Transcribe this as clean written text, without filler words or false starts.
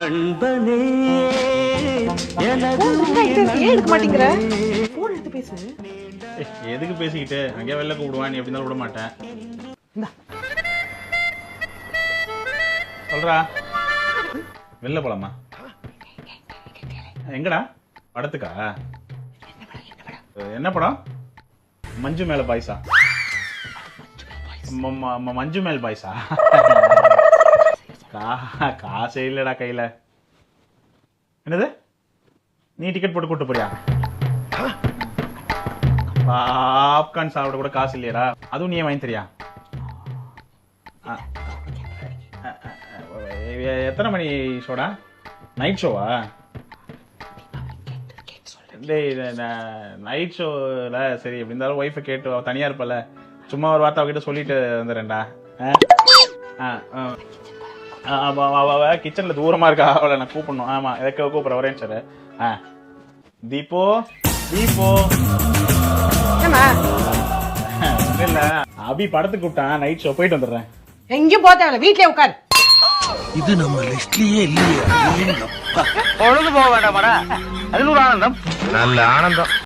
நண்பனே எனது எடுக்க மாட்டேங்கிற போன் எடுத்து பேசு. எதுக்கு பேசிக்கிட்டு அங்கே வெளில கூப்பிடுவான், நீ எப்படி இருந்தாலும் விட மாட்டேன். சொல்றா, வெளில போலாமா? எங்கடா? படத்துக்கா? என்ன படம்? மஞ்சு மேல பாய்ஸா? மஞ்சு மேல் பாய்ஸா? காசே இல்லடா கையில. என்னது, நீ டிக்கெட் போட்டு கூட்டு போறியா? பாப்கார்ன் சாப்பிட கூட காசு இல்லையடா, அதுவும் நீ வாங்கி தரியா? எத்தனை மணி ஷோடா? நைட் ஷோவா? நைட் ஷோல சரி, எப்படி இருந்தாலும் ஒய்ஃபை கேட்டு தனியா இருப்பல, சும்மா ஒரு வார்த்தை அவகிட்ட சொல்லிட்டு வந்துடுறேன்டா. கிச்சன்ல தூரமா இருக்கா, அவளை நான் கூப்பிடணும். ஆமா, எதுக்கு கூப்பிட வரேன் சார். தீபோ தீபோ இல்ல, அபி படத்துக்கு கூப்பிட்டான், நைட் ஷோ போயிட்டு வந்துடுறேன். எங்கேயும் போத்தேன், வீட்லயே உட்கார். இது நம்ம லிஸ்ட்லயே இல்லையே. பொழுது போக வேண்டாமாடா, அது ஒரு ஆனந்தம், நல்ல ஆனந்தம்.